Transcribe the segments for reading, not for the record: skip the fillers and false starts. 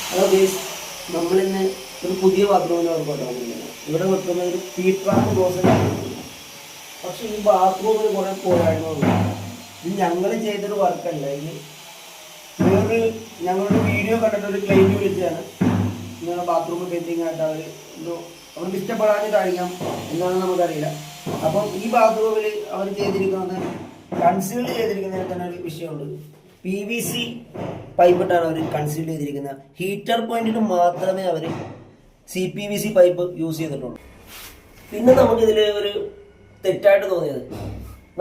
Hello guys, നമ്മളിന്ന് ഒരു പുതിയ ബാത്റൂമിന് വന്നിരിക്കുന്നത്. ഇവിടെ വെക്കുന്ന ഒരു പീട്രാക്ക് ക്ലോസറ്റാണ്. പക്ഷെ ഈ ബാത്റൂമിന് കുറേ പോരായ്മകളുണ്ട്. ഇത് ഞങ്ങൾ ചെയ്തൊരു വർക്കല്ല. ഇത് വേറൊരു ഞങ്ങളുടെ വീഡിയോ കണ്ടിട്ട് ഒരു ക്ലൈൻറ്റ് വിളിച്ചാണ് നിങ്ങളുടെ ബാത്റൂം പെയിൻറ്റിങ് ആയിട്ട് അവർക്ക് ഇഷ്ടപ്പെടാഞ്ഞിട്ടായിരിക്കാം എന്നാണ് നമുക്കറിയില്ല. അപ്പം ഈ ബാത്റൂമിൽ അവർ ചെയ്തിരിക്കുന്നത് കൺസീൽ ചെയ്തിരിക്കുന്നതിന് തന്നെ ഒരു വിഷയമുണ്ട്. PVC പൈപ്പിട്ടാണ് അവർ കൺസീൽ ചെയ്തിരിക്കുന്നത്. ഹീറ്റർ പോയിന്റിന് മാത്രമേ അവർ CPVC പൈപ്പ് യൂസ് ചെയ്തിട്ടുള്ളൂ. പിന്നെ നമുക്കിതിൽ ഒരു തെറ്റായിട്ട് തോന്നിയത്,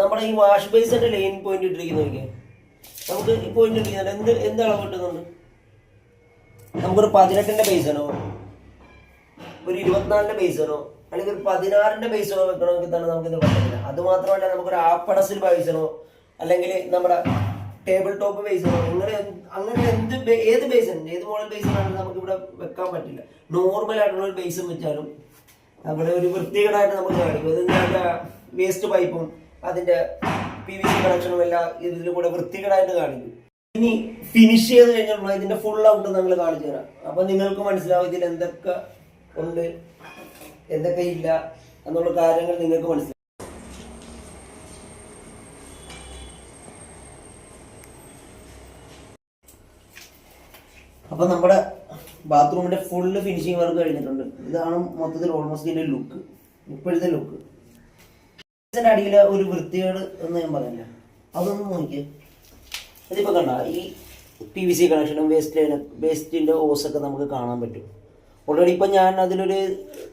നമ്മുടെ ഈ വാഷ് ബേസിന്റെ ലൈൻ പോയിന്റ് ഇട്ടിരിക്കുന്നതൊക്കെ നമുക്ക് ഈ പോയിന്റ് ഇട്ടിരിക്കുന്നത് എന്ത് അളവ് കിട്ടുന്നുണ്ട്? നമുക്കൊരു 18ന്റെ ബേസനോ ഒരു 24ന്റെ ബേസനോ അല്ലെങ്കിൽ ഒരു 16ന്റെ ബേസനോ വെക്കണമെങ്കിൽ തന്നെ നമുക്കിത് പറ്റില്ല. അതുമാത്രമല്ല, നമുക്കൊരു ആപ്പടസിൽ ബേസനോ അല്ലെങ്കിൽ നമ്മുടെ ടേബിൾ ടോപ്പ് ബേസനോ അങ്ങനെ ഏത് ബേസൺ, ഏത് മോഡൽ ബേസനാണെങ്കിലും നമുക്ക് ഇവിടെ വെക്കാൻ പറ്റില്ല. നോർമൽ ആയിട്ടുള്ള ഒരു ബേസും വെച്ചാലും അവിടെ ഒരു വൃത്തികേടായിട്ട് നമുക്ക് കാണിക്കും. അതിൻ്റെ വേസ്റ്റ് പൈപ്പും അതിന്റെ PVC കണക്ഷനും എല്ലാം ഇതിൽ കൂടെ വൃത്തികേടായിട്ട് കാണിക്കും. ഇനി ഫിനിഷ് ചെയ്ത് കഴിഞ്ഞാൽ ഇതിന്റെ ഫുൾ ഔട്ട് നമ്മൾ കാണിച്ചു തരാം. അപ്പൊ നിങ്ങൾക്ക് മനസ്സിലാവും ഇതിൽ എന്തൊക്കെ ഉണ്ട് എന്തൊക്കെ ഇല്ല എന്നുള്ള കാര്യങ്ങൾ നിങ്ങൾക്ക് മനസ്സിലാവും. അപ്പൊ നമ്മുടെ ബാത്റൂമിന്റെ ഫുള്ള് ഫിനിഷിങ് വർക്ക് കഴിഞ്ഞിട്ടുണ്ട്. ഇതാണ് മൊത്തത്തിൽ ഓൾമോസ്റ്റ് ഇതിന്റെ ലുക്ക്, ഇപ്പോഴത്തെ ലുക്ക്. ഇതിന്റെ അടിയിൽ ഒരു വൃത്തികേട് എന്ന് ഞാൻ പറഞ്ഞില്ല, അതൊന്നും നോക്കിയേ. ഇതിപ്പോ കണ്ട ഈ PVC കണക്ഷനും വേസ്റ്റിന്റെ ഓസൊക്കെ നമുക്ക് കാണാൻ പറ്റും. ഓൾറെഡി ഇപ്പൊ ഞാൻ അതിലൊരു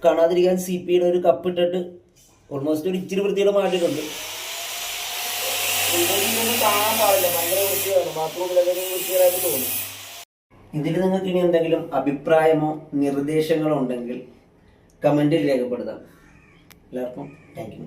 കാണാതിരിക്കാൻ CPയുടെ ഒരു കപ്പ് ഇട്ടിട്ട് ഓൾമോസ്റ്റ് ഒരു ഇച്ചിരി വൃത്തിയുടെ മാറ്റിയിട്ടുണ്ട്. കാണാൻ പാടില്ല, ഭയങ്കര വൃത്തിയാണ്. ബാത്റൂമിലൊക്കെ വൃത്തികേടായിട്ട് തോന്നും. ഇതിൽ നിങ്ങൾക്ക് ഇനി എന്തെങ്കിലും അഭിപ്രായമോ നിർദ്ദേശങ്ങളോ ഉണ്ടെങ്കിൽ കമന്റിൽ രേഖപ്പെടുത്താം. എല്ലാവർക്കും താങ്ക് യു.